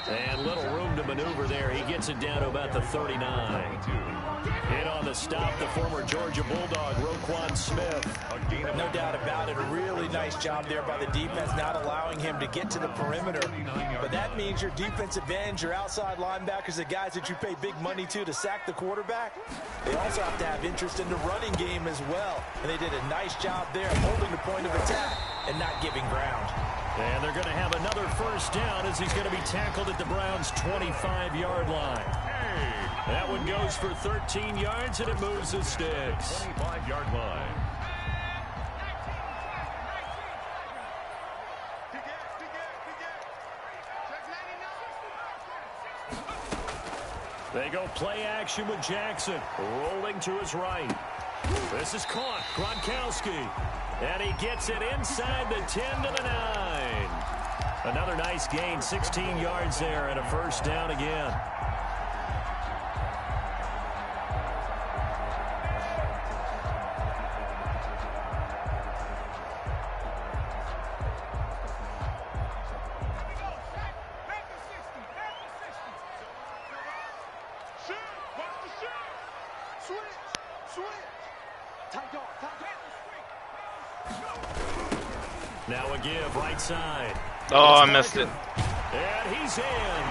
And little room to maneuver there. He gets it down to about the 39. Hit on the stop, the former Georgia Bulldog, Roquan Smith. No doubt about it. A really nice job there by the defense, not allowing him to get to the perimeter. But that means your defensive ends, your outside linebackers, the guys that you pay big money to sack the quarterback, they also have to have interest in the running game as well. And they did a nice job there holding the point of attack and not giving ground. And they're going to have another first down as he's going to be tackled at the Browns' 25-yard line. That one goes for 13 yards, and it moves the sticks. 25-yard line. They go play action with Jackson, rolling to his right. This is caught, Gronkowski. And he gets it inside the 10 to the 9. Another nice gain, 16 yards there, and a first down again. Now a give, right side. Oh, I missed it. And he's in.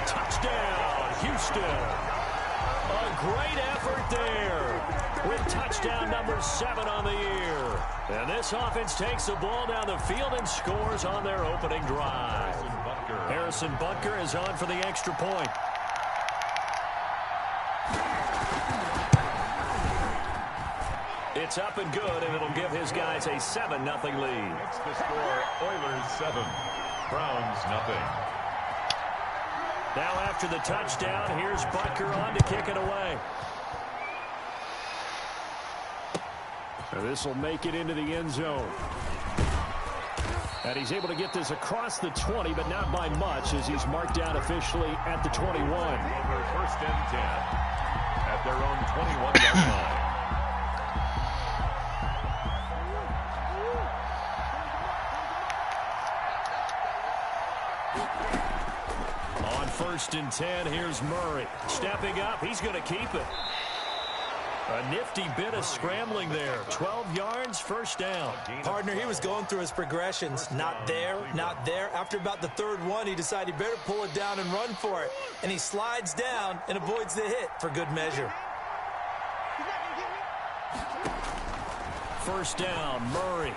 Touchdown, Houston. A great effort there with touchdown number 7 on the year. And this offense takes the ball down the field and scores on their opening drive. Harrison Butker is on for the extra point. It's up and good, and it'll give his guys a 7-0 lead. It's the score, Oilers 7, Browns 0. Now after the touchdown, here's Butker on to kick it away. This will make it into the end zone. And he's able to get this across the 20, but not by much, as he's marked down officially at the 21. Over first and 10 at their own 21-yard line. On first and 10, here's Murray. Stepping up, he's going to keep it. A nifty bit of scrambling there. 12 yards, first down. Partner, he was going through his progressions. Not there, not there. After about the third one, he decided he better pull it down and run for it. And he slides down and avoids the hit for good measure. First down, Murray.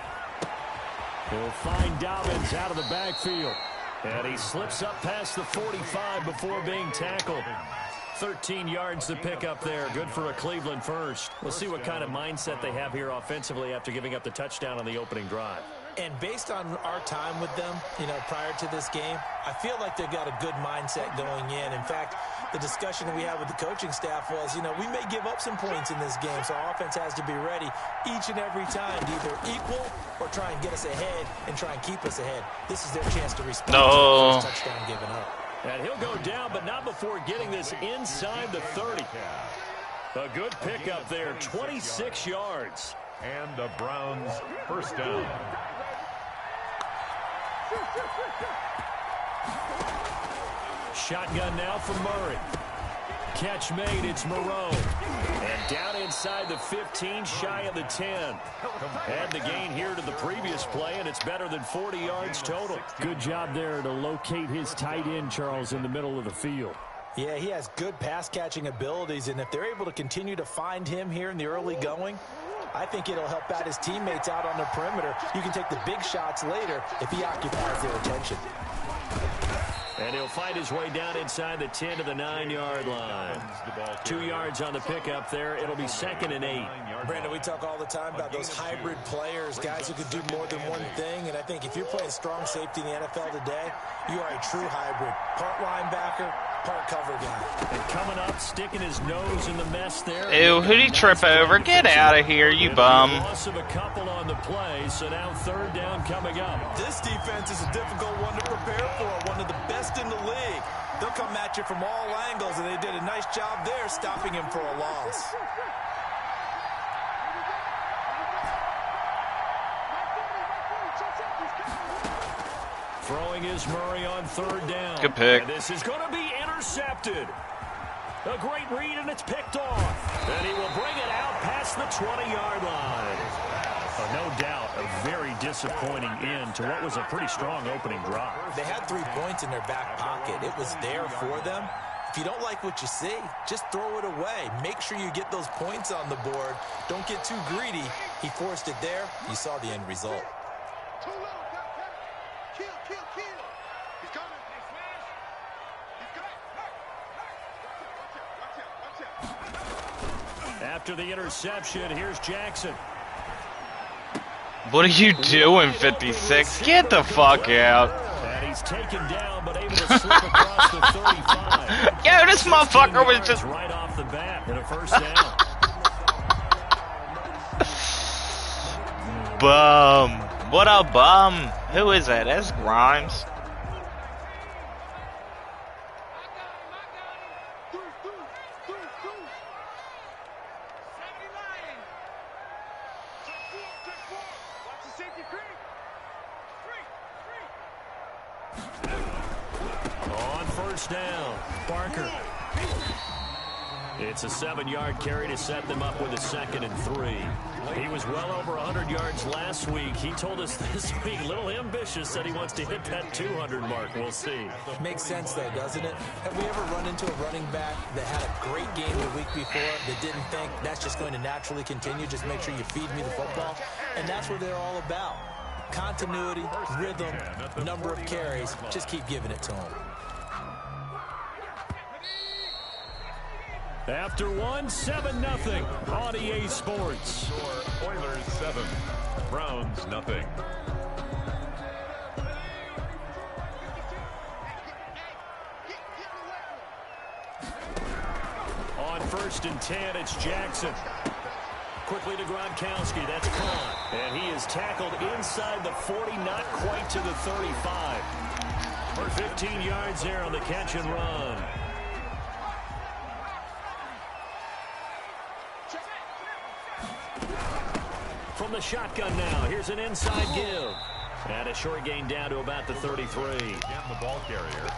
He'll find Dobbins out of the backfield. And he slips up past the 45 before being tackled. 13 yards to pick up there. Good for a Cleveland first. We'll see what kind of mindset they have here offensively after giving up the touchdown on the opening drive. And based on our time with them, prior to this game, I feel like they've got a good mindset going in. In fact, the discussion that we had with the coaching staff was, we may give up some points in this game, so our offense has to be ready each and every time to either equal or try and get us ahead and try and keep us ahead. This is their chance to respond to the first touchdown given up. And he'll go down, but not before getting this inside the 30. A good pickup there, 26 yards. And the Browns first down. Shotgun now for Murray. Catch made, it's Moreau. And down inside the 15, shy of the 10. Add the gain here to the previous play, and it's better than 40 yards total. Good job there to locate his tight end, Charles, in the middle of the field. Yeah, he has good pass-catching abilities, and if they're able to continue to find him here in the early going, I think it'll help out his teammates out on the perimeter. You can take the big shots later if he occupies their attention. And he'll find his way down inside the 10 to the 9-yard line. 2 yards on the pickup there. It'll be 2nd and 8. Brandon, we talk all the time about those hybrid players, guys who could do more than one thing. And I think if you're playing strong safety in the NFL today, you are a true hybrid. Part linebacker, part cover guy. And coming up, sticking his nose in the mess there. Ew, who'd he trip over? Get out of here, you bum. Loss of a couple on the play, so now 3rd down coming up. This defense is a difficult one to prepare for, one of the best in the league. They'll come at you from all angles, and they did a nice job there stopping him for a loss. Throwing is Murray on third down. Good pick. And this is going to be intercepted. A great read, and it's picked off. And he will bring it out past the 20-yard line. No doubt, a very disappointing end to what was a pretty strong opening drive. They had 3 points in their back pocket. It was there for them. If you don't like what you see, just throw it away. Make sure you get those points on the board. Don't get too greedy. He forced it there. You saw the end result. After the interception, here's Jackson. What are you doing, 56? Get the fuck out. And he's taken down, but able to slip across the 35. Yo, this motherfucker was just... right off the bat and a first down. Bum. What a bum. Who is that? That's Grimes. Down. Barker. It's a 7-yard carry to set them up with a 2nd and 3. He was well over 100 yards last week. He told us this week, a little ambitious, said he wants to hit that 200 mark. We'll see. Makes sense, though, doesn't it? Have we ever run into a running back that had a great game the week before that didn't think that's just going to naturally continue? Just make sure you feed me the football. And that's what they're all about. Continuity, rhythm, number of carries. Just keep giving it to them. After 7-0 on EA Sports. Oilers 7, Browns 0. On 1st and 10, it's Jackson. Quickly to Gronkowski. That's caught. And he is tackled inside the 40, not quite to the 35. For 15 yards there on the catch and run. From the shotgun now, here's an inside give. And a short gain down to about the 33. And the ball carrier.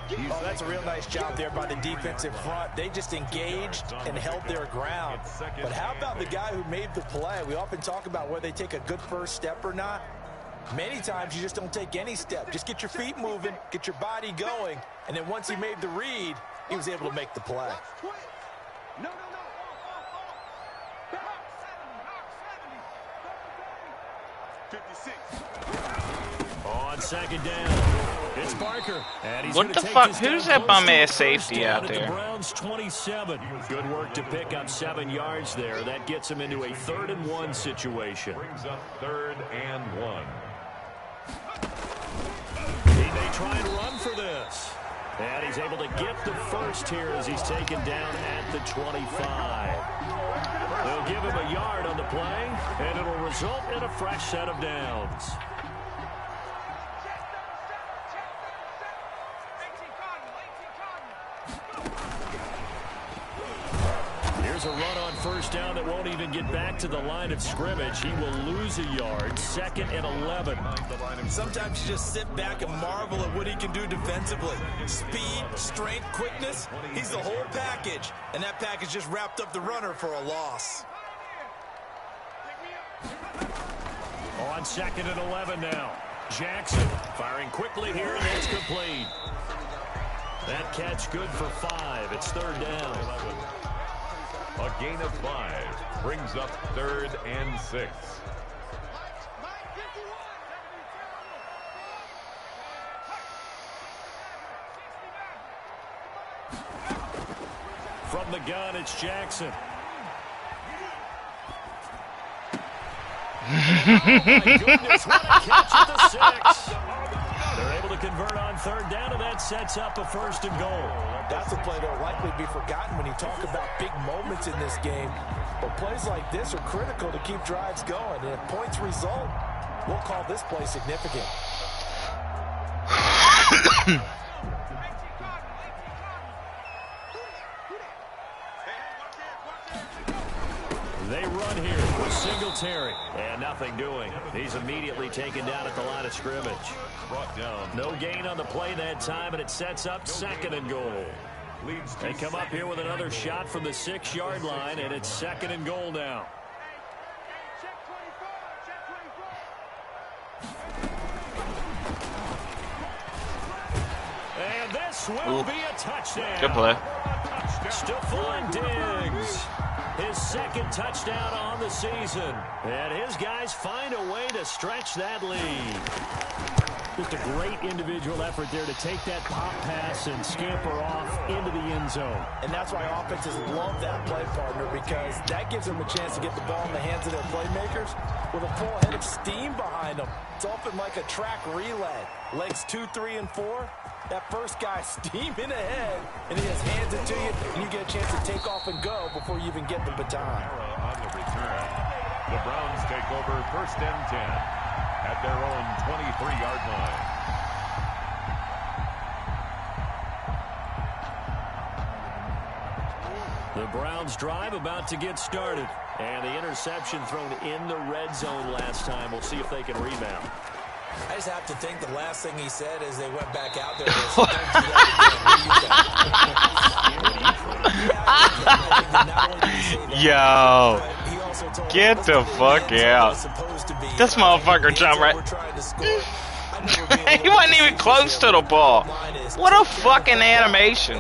Oh, that's a real nice job there by the defensive front. They just engaged and held their ground. But how about the guy who made the play? We often talk about whether they take a good first step or not. Many times you just don't take any step. Just get your feet moving, get your body going, and then once he made the read, he was able to make the play. On 2nd down, it's Barker. And he's What the fuck? Who's that bum-ass safety out there? The Browns 27. Good work to pick up 7 yards there. That gets him into a 3rd and 1 situation. Brings up 3rd and 1. He may try and run for this. And he's able to get the first here as he's taken down at the 25. They'll give him a yard on the play, and it'll result in a fresh set of downs. Here's a run on 1st down that won't even get back to the line of scrimmage. He will lose a yard. 2nd and 11. Sometimes you just sit back and marvel at what he can do defensively. Speed, strength, quickness. He's the whole package. And that package just wrapped up the runner for a loss. On 2nd and 11 now. Jackson firing quickly here, and it's complete. That catch good for 5. It's 3rd down. A gain of 5 brings up 3rd and 6. From the gun, it's Jackson. Oh, my goodness, what a catch at the 6. They're able to convert on 3rd down, and that sets up a 1st and goal. That's a play that will likely be forgotten when you talk about big moments in this game. But plays like this are critical to keep drives going. And if points result, we'll call this play significant. They run here with Singletary. And nothing doing. He's immediately taken down at the line of scrimmage. Brought down. No gain on the play that time, and it sets up 2nd and goal. They come up here with another shot from the 6-yard line, and it's 2nd and goal now. And this will be a touchdown. Good play. Stephon Diggs. His 2nd touchdown on the season. And his guys find a way to stretch that lead. Just a great individual effort there to take that pop pass and scamper off into the end zone. And that's why offenses love that play, partner, because that gives them a chance to get the ball in the hands of their playmakers with a full head of steam behind them. It's often like a track relay. Legs 2, 3, and 4. That first guy steaming ahead, and he just hands it to you, and you get a chance to take off and go before you even get the baton. On the return. The Browns take over 1st and 10 at their own 23-yard line. The Browns drive about to get started. And the interception thrown in the red zone last time. We'll see if they can rebound. I just have to think the last thing he said as they went back out there was, Yo, get the fuck out. This motherfucker jumped right. He wasn't even close to the ball. What a fucking animation.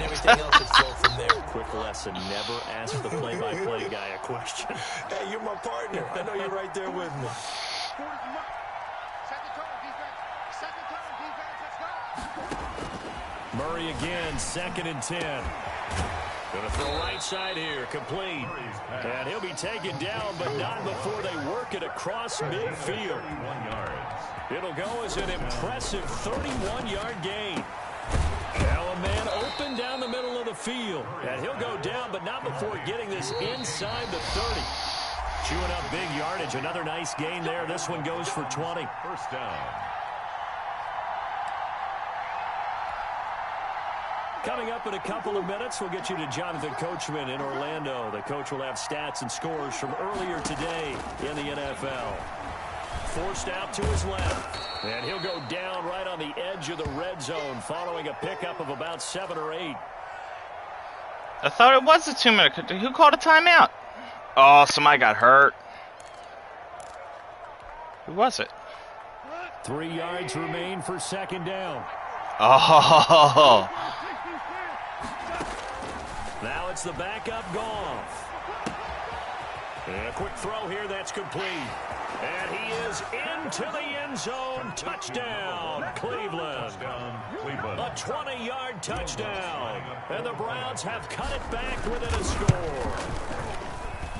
Quick lesson, never ask the play-by-play guy a question. Hey, you're my partner. I know you're right there with me. Murray again, 2nd and 10. Gonna throw right side here, complete. And he'll be taken down, but not before they work it across midfield. 1 yard. It'll go as an impressive 31-yard gain. Now a man open down the middle of the field. And he'll go down, but not before getting this inside the 30. Chewing up big yardage. Another nice gain there. This one goes for 20. 1st down. Coming up in a couple of minutes, we'll get you to Jonathan Coachman in Orlando. The coach will have stats and scores from earlier today in the NFL. Forced out to his left. And he'll go down right on the edge of the red zone following a pickup of about 7 or 8. I thought it was a 2-minute. Who called a timeout? Oh, somebody got hurt. Who was it? 3 yards remain for 2nd down. Oh. Now it's the backup Goff. And a quick throw here that's complete. And he is into the end zone. Touchdown, Cleveland. A 20-yard touchdown. And the Browns have cut it back within a score.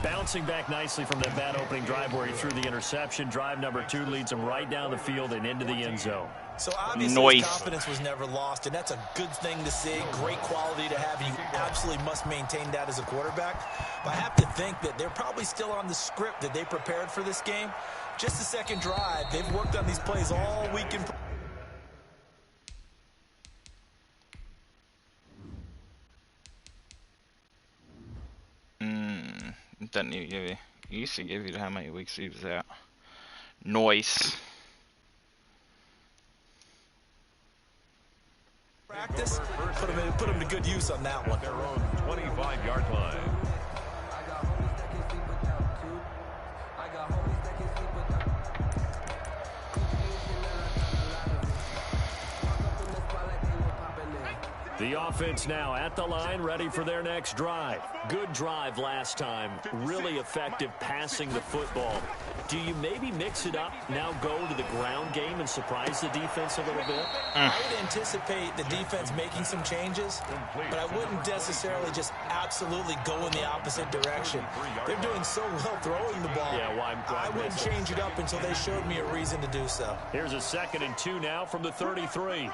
Bouncing back nicely from that bad opening drive where he threw the interception. Drive number 2 leads him right down the field and into the end zone. So obviously his confidence was never lost, and that's a good thing to see. Great quality to have. You absolutely must maintain that as a quarterback. But I have to think that they're probably still on the script that they prepared for this game. Just the 2nd drive. They've worked on these plays all week. Doesn't even give you. He used to give you how many weeks he was out. Noise. Practice, put him to good use on that one. Their own 25-yard line. The offense now at the line, ready for their next drive. Good drive last time. Really effective passing the football. Do you maybe mix it up, now go to the ground game and surprise the defense a little bit? I would anticipate the defense making some changes, but I wouldn't necessarily just absolutely go in the opposite direction. They're doing so well throwing the ball. Yeah, I wouldn't change it up until they showed me a reason to do so. Here's a 2nd and 2 now from the 33.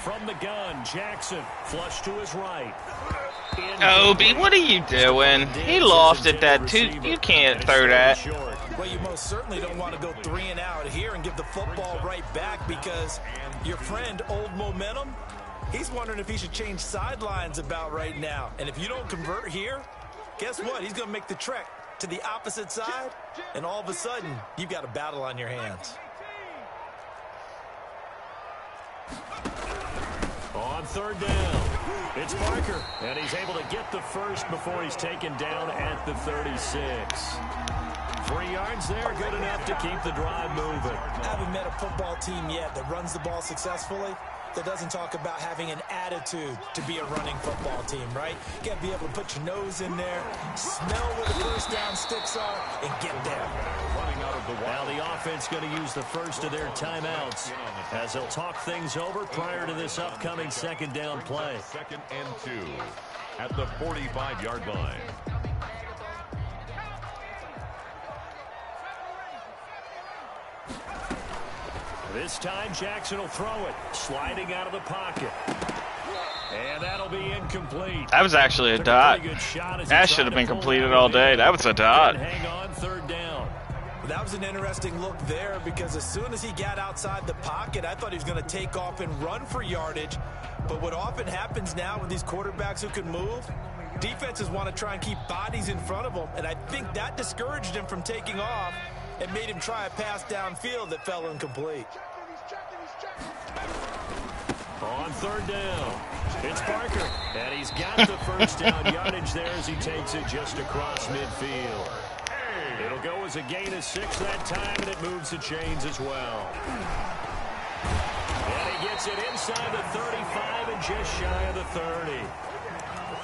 From the gun, Jackson, flush to his right. Obi, what are you doing? He lofted that too. You can't throw that. Well, you most certainly don't want to go 3 and out here and give the football right back because your friend, Old Momentum, He's wondering if he should change sidelines about right now. And if you don't convert here, guess what? He's going to make the trek to the opposite side, and all of a sudden, you've got a battle on your hands. On third down, it's Parker, and he's able to get the first before he's taken down at the 36. 3 yards there, good enough to keep the drive moving. I haven't met a football team yet that runs the ball successfully that doesn't talk about having an attitude to be a running football team, right? You got to be able to put your nose in there, smell where the first down sticks are, and get there. Now the offense going to use the first of their timeouts as they'll talk things over prior to this upcoming second down play. 2nd and 2 at the 45-yard line. This time Jackson will throw it, sliding out of the pocket. And that'll be incomplete. That was actually a dot. That should have been completed all day. That was a dot. Hang on, third down. That was an interesting look there because as soon as he got outside the pocket, I thought he was going to take off and run for yardage. But what often happens now with these quarterbacks who can move, defenses want to try and keep bodies in front of them. And I think that discouraged him from taking off and made him try a pass downfield that fell incomplete. On third down, it's Parker, and he's got the first down yardage there as he takes it just across midfield. It'll go as a gain of 6 that time, and it moves the chains as well. And he gets it inside the 35 and just shy of the 30.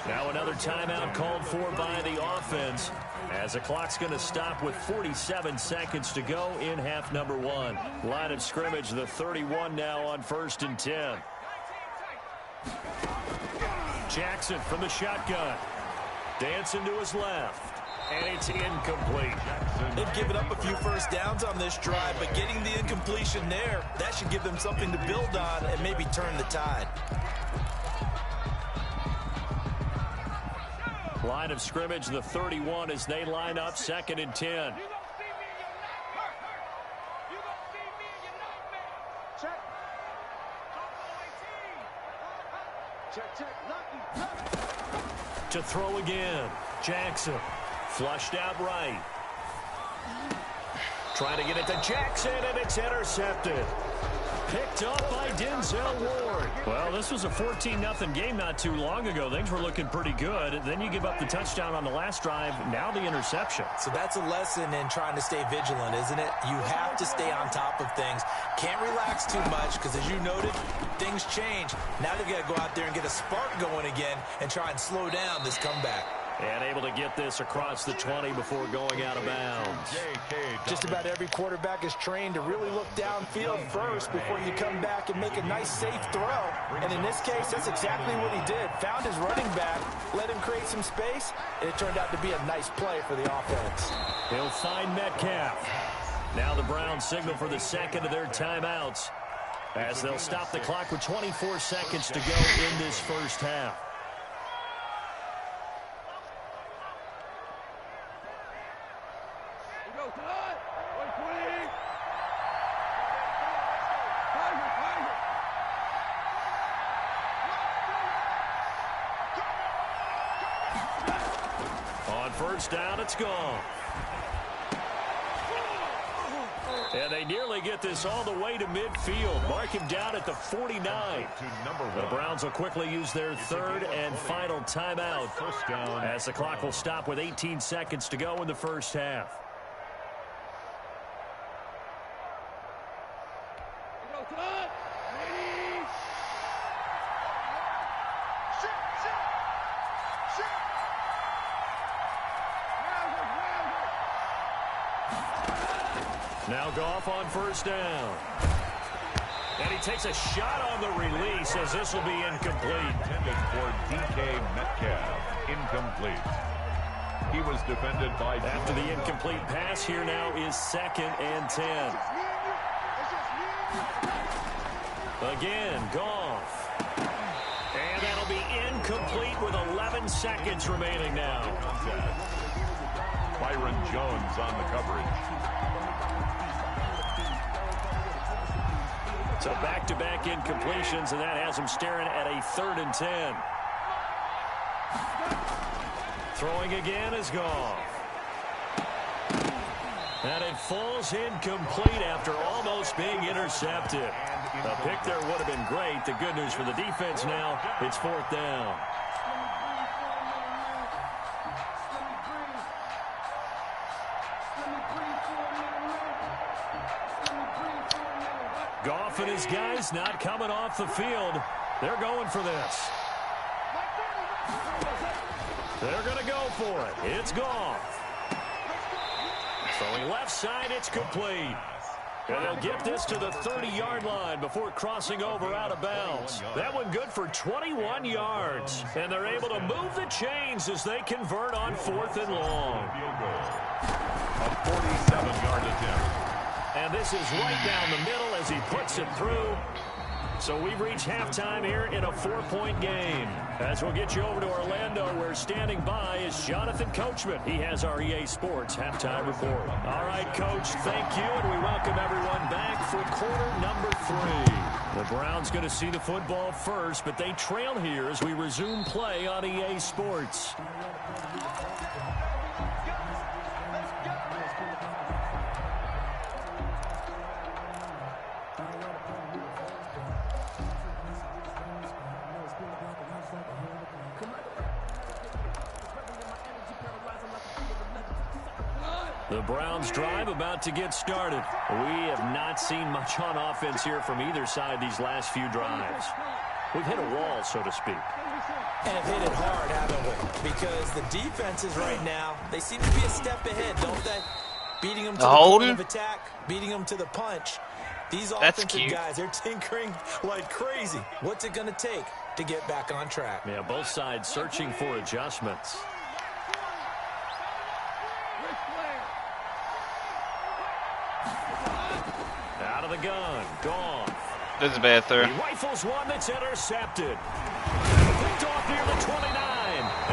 Now another timeout called for by the offense as the clock's going to stop with 47 seconds to go in half number 1. Line of scrimmage, the 31 now on 1st and 10. Jackson from the shotgun. Dancing to his left. And it's incomplete. They've given up a few first downs on this drive, but getting the incompletion there, that should give them something to build on and maybe turn the tide. Line of scrimmage, the 31 as they line up 2nd and 10. To throw again, Jackson. Flushed out right. Trying to get it to Jackson, and it's intercepted. Picked up by Denzel Ward. Well, this was a 14-0 game not too long ago. Things were looking pretty good. Then you give up the touchdown on the last drive. Now the interception. So that's a lesson in trying to stay vigilant, isn't it? You have to stay on top of things. Can't relax too much because, as you noted, things change. Now they've got to go out there and get a spark going again and try and slow down this comeback. And able to get this across the 20 before going out of bounds. Just about every quarterback is trained to really look downfield first before you come back and make a nice, safe throw. And in this case, that's exactly what he did. Found his running back, let him create some space, and it turned out to be a nice play for the offense. He'll find Metcalf. Now the Browns signal for the second of their timeouts as they'll stop the clock with 24 seconds to go in this first half. On first down, it's gone. And they nearly get this all the way to midfield. Mark him down at the 49. The Browns will quickly use their third and final timeout as the clock will stop with 18 seconds to go in the first half. Now Goff on first down. And he takes a shot on the release as this will be incomplete. Intended for DK Metcalf. Incomplete. He was defended by... After the incomplete pass, here now is 2nd and 10. Again, Goff. And that'll be incomplete with 11 seconds remaining now. Byron Jones on the coverage. So back-to-back incompletions, and that has him staring at a 3rd and 10. Throwing again is Goff. And it falls incomplete after almost being intercepted. A pick there would have been great. The good news for the defense now, it's 4th down. Goff and his guys not coming off the field. They're going for this. They're going to go for it. It's Goff. Throwing left side, it's complete. And they'll get this to the 30-yard line before crossing over out of bounds. That one good for 21 yards. And they're able to move the chains as they convert on 4th and long. A 47-yard attempt. And this is right down the middle as he puts it through. So we've reached halftime here in a 4-point game. As we'll get you over to Orlando, where standing by is Jonathan Coachman. He has our EA Sports halftime report. All right, Coach, thank you, and we welcome everyone back for quarter number 3. The Browns going to see the football first, but they trail here as we resume play on EA Sports. The Browns drive about to get started. We have not seen much on offense here from either side these last few drives. We've hit a wall, so to speak. And have hit it hard, haven't we? Because the defenses right now, they seem to be a step ahead, don't they? Beating them to the point of attack, beating them to the punch. These offensive guys, they're tinkering like crazy. What's it going to take to get back on track? Yeah, both sides searching for adjustments. Out of the gun, Goff. This is a bad throw. He rifles one that's intercepted. Picked off near the 29.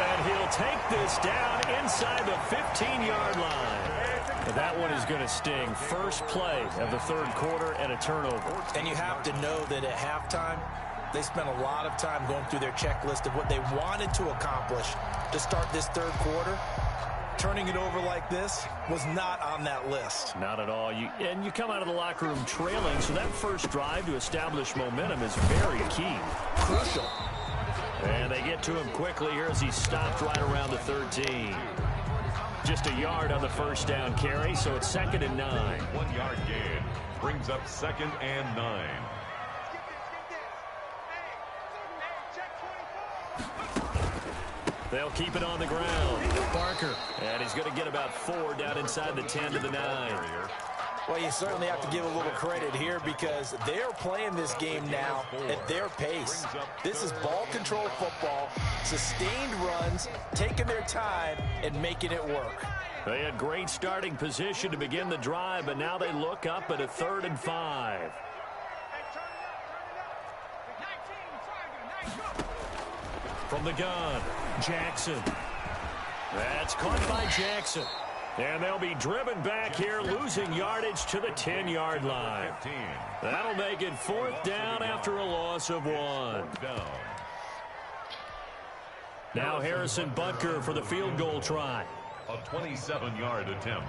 And he'll take this down inside the 15-yard line. That one is going to sting. First play of the 3rd quarter and a turnover. And you have to know that at halftime, they spent a lot of time going through their checklist of what they wanted to accomplish to start this 3rd quarter. Turning it over like this was not on that list. Not at all. You come out of the locker room trailing, so that first drive to establish momentum is very key. Crucial. And they get to him quickly here as he stopped right around the 13. Just a yard on the first down carry, so it's 2nd and 9. 1-yard gain brings up 2nd and 9. They'll keep it on the ground. Barker. And he's going to get about 4 down inside the 10 to the 9. Well, you certainly have to give a little credit here because they're playing this game now at their pace. This is ball control football, sustained runs, taking their time and making it work. They had great starting position to begin the drive, but now they look up at a 3rd and 5. From the gun, Jackson. That's caught by Jackson. And they'll be driven back here, losing yardage to the 10-yard line. That'll make it 4th down after a loss of 1. Now Harrison Butker for the field goal try. A 27-yard attempt.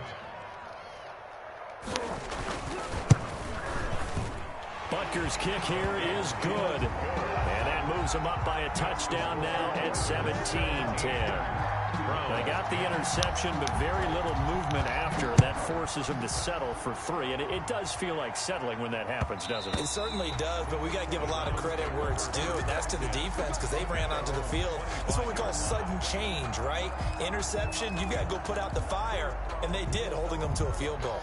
Butker's kick here is good. And that moves him up by a touchdown now at 17-10. They got the interception, but very little movement after. That forces him to settle for 3. And it does feel like settling when that happens, doesn't it? It certainly does, but we got to give a lot of credit where it's due, and that's to the defense because they ran onto the field. That's what we call sudden change, right? Interception, you got to go put out the fire, and they did, holding them to a field goal.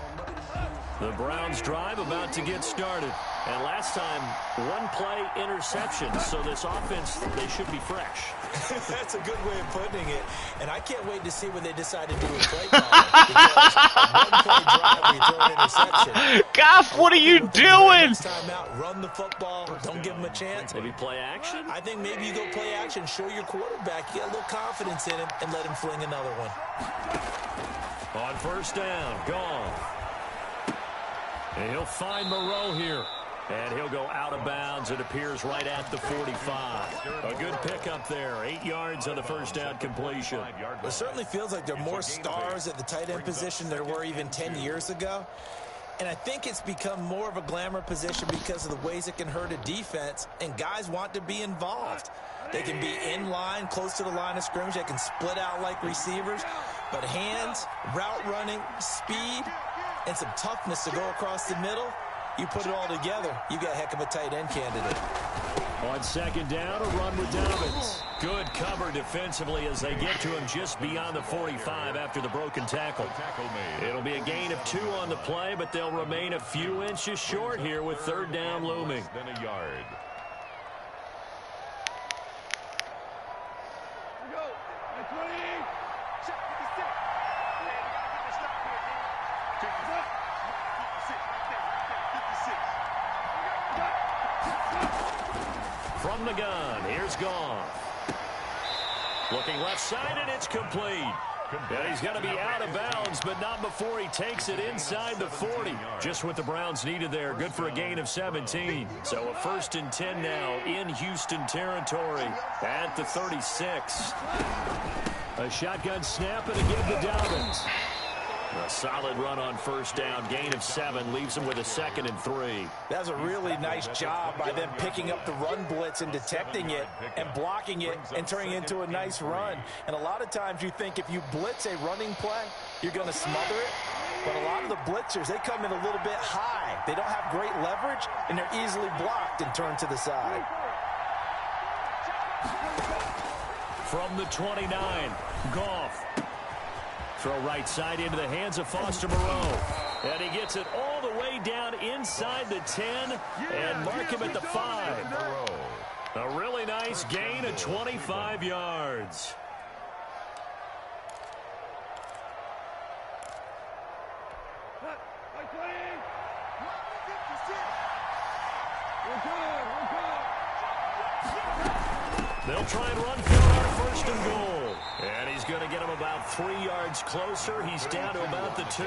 The Browns drive about to get started. And last time, 1-play interception. So this offense, they should be fresh. That's a good way of putting it. And I can't wait to see when they decide to do a play call. Because 1-play drive, we throw an interception. Goff, what are you doing? Time out, run the football. Don't give them a chance. Maybe play action? I think maybe you go play action. Show your quarterback. You got a little confidence in him and let him fling another one. On first down, Goff. And he'll find Moreau here. And he'll go out of bounds. It appears right at the 45. A good pickup there. 8 yards on the first down completion. It certainly feels like there are more stars at the tight end position than there were even 10 years ago. And I think it's become more of a glamour position because of the ways it can hurt a defense, and guys want to be involved. They can be in line, close to the line of scrimmage. They can split out like receivers. But hands, route running, speed, and some toughness to go across the middle, you put it all together, you got a heck of a tight end candidate. On second down, a run with Dobbins. Good cover defensively as they get to him just beyond the 45 after the broken tackle. It'll be a gain of 2 on the play, but they'll remain a few inches short here with third down looming. Then a yard. From the gun, here's Goff. Looking left side, and it's complete. And he's going to be out of bounds, but not before he takes it inside the 40. Just what the Browns needed there. Good for a gain of 17. So a 1st and 10 now in Houston territory at the 36. A shotgun snap and a give to Dobbins. A solid run on first down. Gain of 7 leaves him with a 2nd and 3. That's a really nice job by them picking up the run blitz and detecting it and blocking it and turning it into a nice run. And a lot of times you think if you blitz a running play, you're going to smother it. But a lot of the blitzers, they come in a little bit high. They don't have great leverage, and they're easily blocked and turned to the side. From the 29, Goff. Throw right side into the hands of Foster Moreau. And he gets it all the way down inside the 10 and mark him at the 5. A really nice gain of 25 yards. They'll try and run for it on 1st and goal. And he's going to get him about 3 yards closer. He's down to about the 2.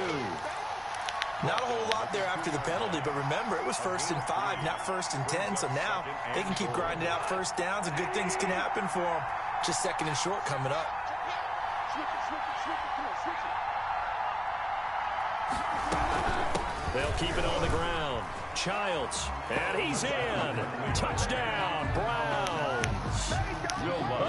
Not a whole lot there after the penalty, but remember, it was 1st and 5, not 1st and 10. So now they can keep grinding out first downs, and good things can happen for them. Just 2nd and short coming up. They'll keep it on the ground. Childs, and he's in. Touchdown, Browns.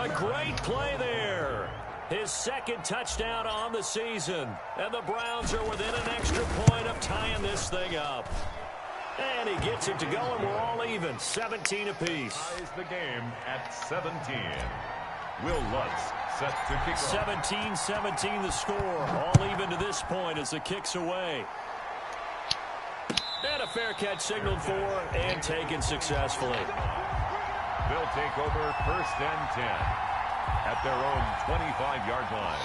A great play there. His 2nd touchdown on the season. And the Browns are within an extra point of tying this thing up. And he gets it to go, and we're all even. 17 apiece. Ties the game at 17. Will Lutz set to kick off. 17-17 the score. All even to this point as the kick's away. And a fair catch signaled for and taken successfully. They'll take over 1st and 10 at their own 25-yard line.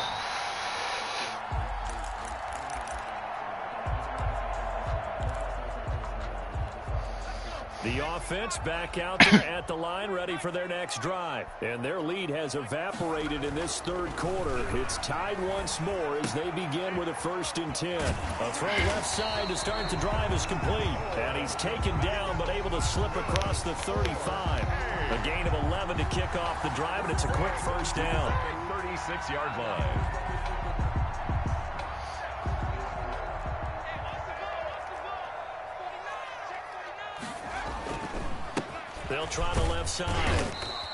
The offense back out there at the line, ready for their next drive. And their lead has evaporated in this 3rd quarter. It's tied once more as they begin with a 1st and 10. A throw left side to start the drive is complete. And he's taken down but able to slip across the 35. A gain of 11 to kick off the drive, and it's a quick 1st down. 36-yard line. They'll try the left side.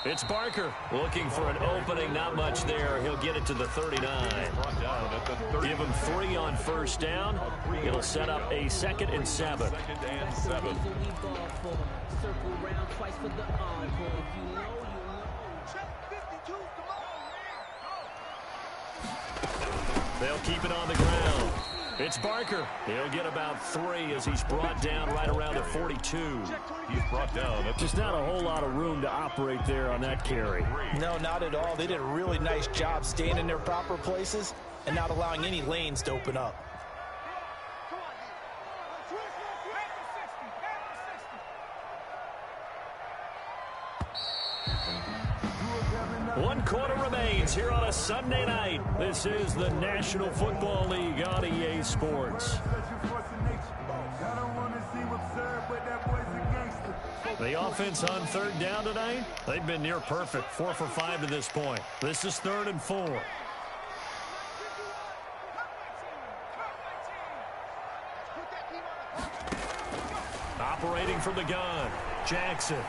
It's Barker looking for an opening. Not much there. He'll get it to the 39. Give him 3 on 1st down. It'll set up a 2nd and 7. They'll keep it on the ground. It's Barker. He'll get about 3 as he's brought down right around the 42. He's brought down. Just not a whole lot of room to operate there on that carry. No, not at all. They did a really nice job staying in their proper places and not allowing any lanes to open up. One quarter remains here on a Sunday night. This is the National Football League on EA Sports. The offense on third down tonight, they've been near perfect. 4 for 5 to this point. This is 3rd and 4. Operating from the gun, Jackson.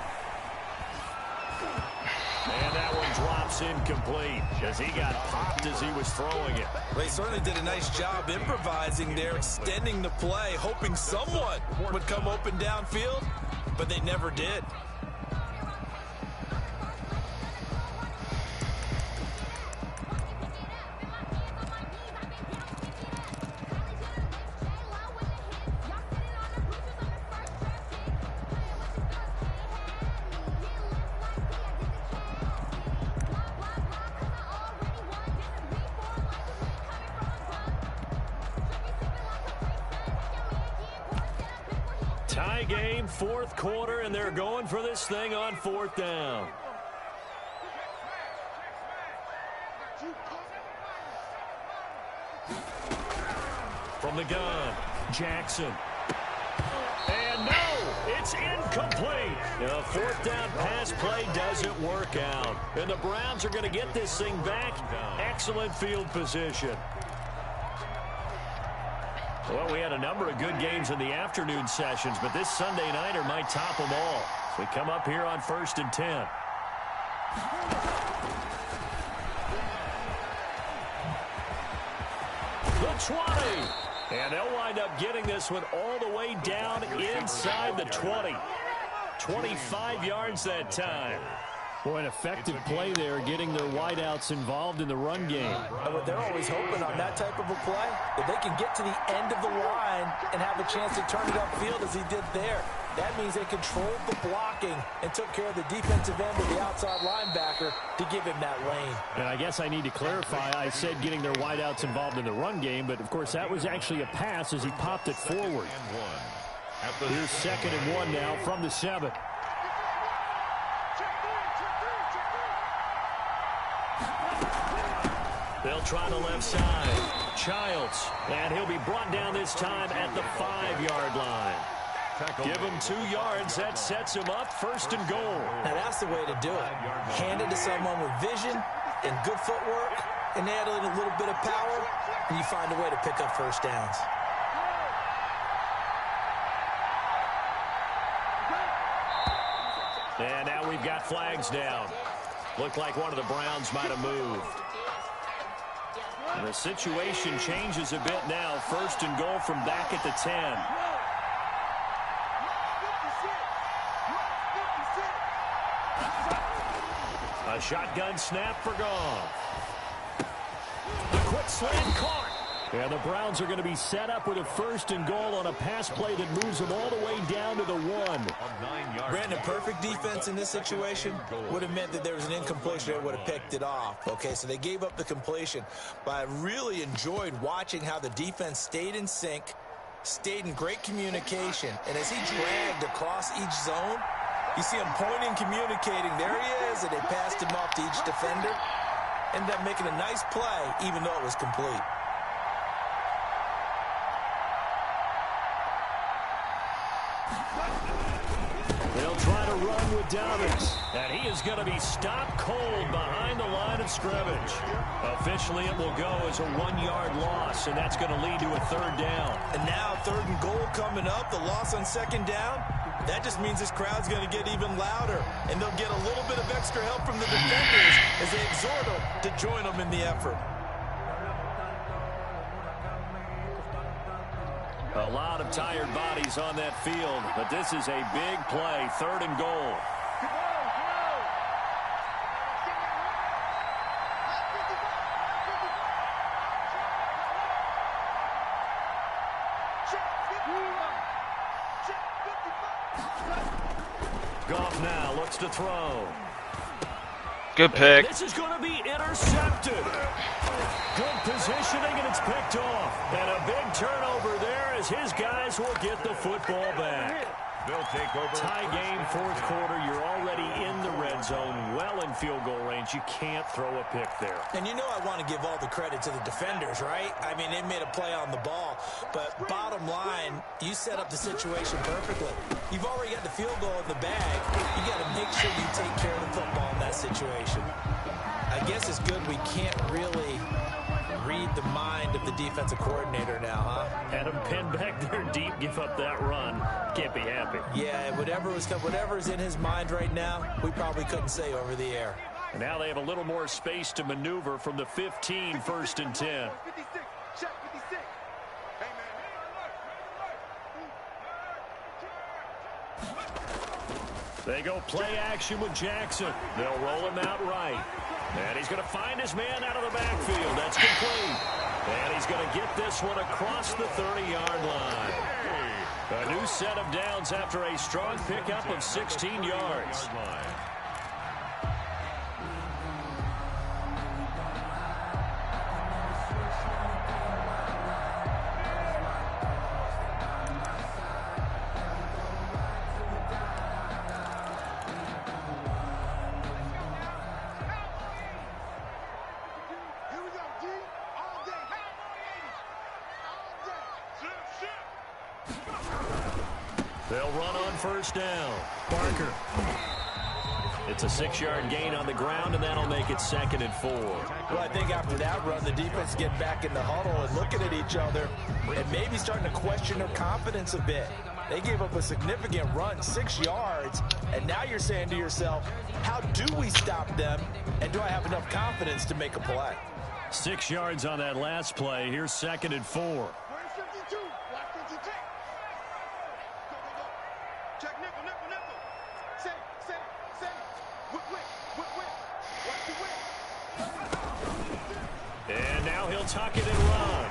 And that one drops incomplete as he got popped as he was throwing it. They certainly did a nice job improvising there, extending the play, hoping someone would come open downfield, but they never did. Tie game, 4th quarter, and they're going for this thing on 4th down. From the gun, Jackson. And no, it's incomplete. A 4th down pass play doesn't work out. And the Browns are going to get this thing back. Excellent field position. Well, we had a number of good games in the afternoon sessions, but this Sunday nighter might top them all. We come up here on 1st and 10. The 20. And they'll wind up getting this one all the way down inside the 20. 25 yards that time. Boy, an effective play there, getting their wideouts involved in the run game. And what they're always hoping on that type of a play, if they can get to the end of the line and have a chance to turn it upfield as he did there, that means they controlled the blocking and took care of the defensive end of the outside linebacker to give him that lane. And I guess I need to clarify, I said getting their wideouts involved in the run game, but of course that was actually a pass as he popped it forward. Here's 2nd and 1 now from the 7. They'll try the left side. Childs. And he'll be brought down this time at the 5-yard line. Give him 2 yards. That sets him up 1st and goal. Now that's the way to do it. Hand it to someone with vision and good footwork, and add in a little bit of power, and you find a way to pick up 1st downs. And now we've got flags down. Looked like one of the Browns might have moved. And the situation changes a bit now. 1st and goal from back at the 10. A shotgun snap for Goff. The quick slant caught. And the Browns are going to be set up with a 1st and goal on a pass play that moves them all the way down to the 1. Brandon, perfect defense in this situation would have meant that there was an incompletion. They would have picked it off. Okay, so they gave up the completion. But I really enjoyed watching how the defense stayed in sync, stayed in great communication. And as he dragged across each zone, you see him pointing, communicating. There he is, and they passed him off to each defender. Ended up making a nice play, even though it was complete. They'll try to run with Dobbins, and he is going to be stopped cold behind the line of scrimmage. Officially, it will go as a 1-yard loss, and that's going to lead to a 3rd down. And now 3rd and goal coming up, the loss on 2nd down. That just means this crowd's going to get even louder, and they'll get a little bit of extra help from the defenders as they exhort them to join them in the effort. A lot of tired bodies on that field, but this is a big play, 3rd and goal. Goff now looks to throw. Good pick. And this is going to be intercepted. Good positioning, and it's picked off. And a big turnover there as his guys will get the football back. They'll take over. Tie game, fourth quarter. You're already in the red zone, well in field goal range. You can't throw a pick there. And you know I want to give all the credit to the defenders, right? I mean, they made a play on the ball. But bottom line, you set up the situation perfectly. You've already got the field goal in the bag. You got to make sure you take care of the football in that situation. I guess it's good we can't really read the mind of the defensive coordinator now, huh? Had him pinned back there deep, give up that run. Can't be happy. Yeah, whatever's in his mind right now, we probably couldn't say over the air. And now they have a little more space to maneuver from the 15, first and 10. They go play action with Jackson. They'll roll him out right. And he's going to find his man out of the backfield. That's complete. And he's going to get this one across the 30-yard line. A new set of downs after a strong pickup of 16 yards. They'll run on first down. Parker. It's a 6-yard gain on the ground, and that'll make it 2nd and 4. Well, I think after that run, the defense get back in the huddle and looking at each other and maybe starting to question their confidence a bit. They gave up a significant run, 6 yards, and now you're saying to yourself, how do we stop them, and do I have enough confidence to make a play? 6 yards on that last play. Here's 2nd and 4. And now he'll tuck it and run.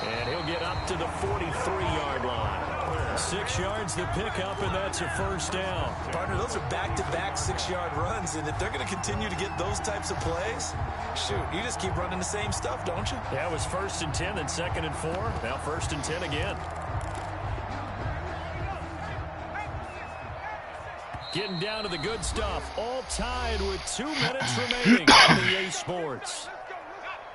And he'll get up to the 43-yard line. 6 yards the pickup, and that's a first down. Partner, those are back-to-back 6-yard runs, and if they're going to continue to get those types of plays, shoot, you just keep running the same stuff, don't you? Yeah, it was 1st and 10, then 2nd and 4. Now 1st and 10 again. Getting down to the good stuff. All tied with 2 minutes remaining on the EA Sports.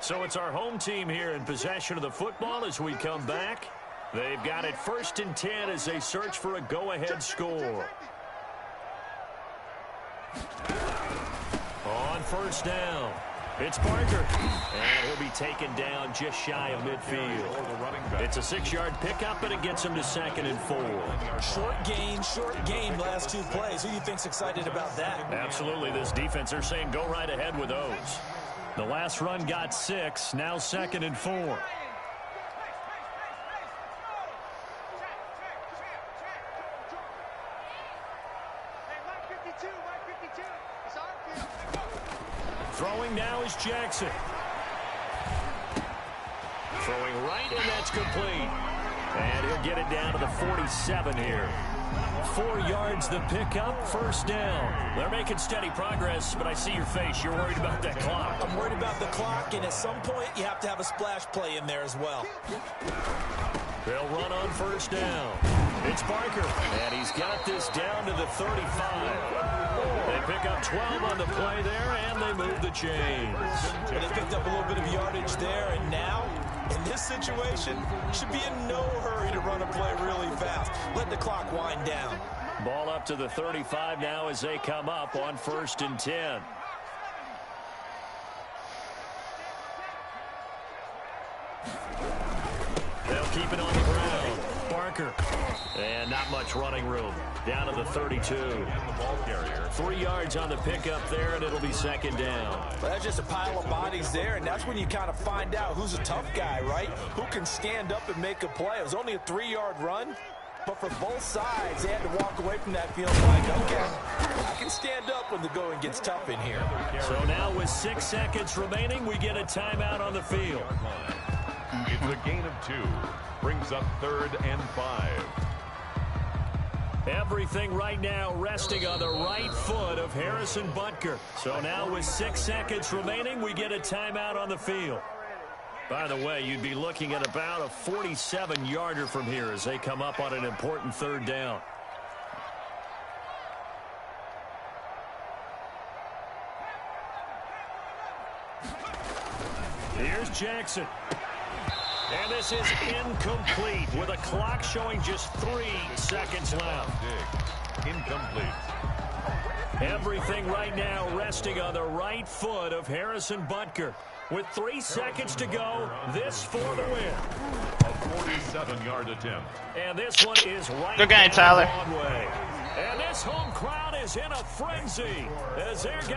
So it's our home team here in possession of the football as we come back. They've got it 1st and 10 as they search for a go-ahead score. On first down, it's Parker. And he'll be taken down just shy of midfield. It's a 6-yard pickup, and it gets him to 2nd and 4. Short gain last 2 plays. Who do you think's excited about that? Absolutely. This defense, they're saying go right ahead with those. The last run got 6, now 2nd and 4. Throwing now is Jackson. Throwing right, and that's complete. And he'll get it down to the 47 here. 4 yards the pickup, first down. They're making steady progress, but I see your face. You're worried about that clock. I'm worried about the clock, and at some point, you have to have a splash play in there as well. They'll run on first down. It's Parker, and he's got this down to the 35. They pick up 12 on the play there, and they move the chains. They picked up a little bit of yardage there, and now, in this situation, should be in no hurry to run a play really fast. Let the clock wind down. Ball up to the 35 now as they come up on 1st and 10. They'll keep it on the ground. Parker. And not much running room. Down to the 32. 3 yards on the pickup there, and it'll be 2nd down. Well, that's just a pile of bodies there, and that's when you kind of find out who's a tough guy, right? Who can stand up and make a play. It was only a 3-yard run, but for both sides, they had to walk away from that feeling like, okay, I can stand up when the going gets tough in here. So now with 6 seconds remaining, we get a timeout on the field. It's a gain of 2. Brings up 3rd and 5. Everything right now resting on the right foot of Harrison Butker. So now with 6 seconds remaining, we get a timeout on the field. By the way, you'd be looking at about a 47-yarder from here as they come up on an important 3rd down. Here's Jackson. And this is incomplete with a clock showing just 3 seconds left. Incomplete. Everything right now resting on the right foot of Harrison Butker. With 3 seconds to go, this for the win. A 47-yard attempt. And this one is right Good game, Tyler. Broadway. And this home crowd is in a frenzy as their guys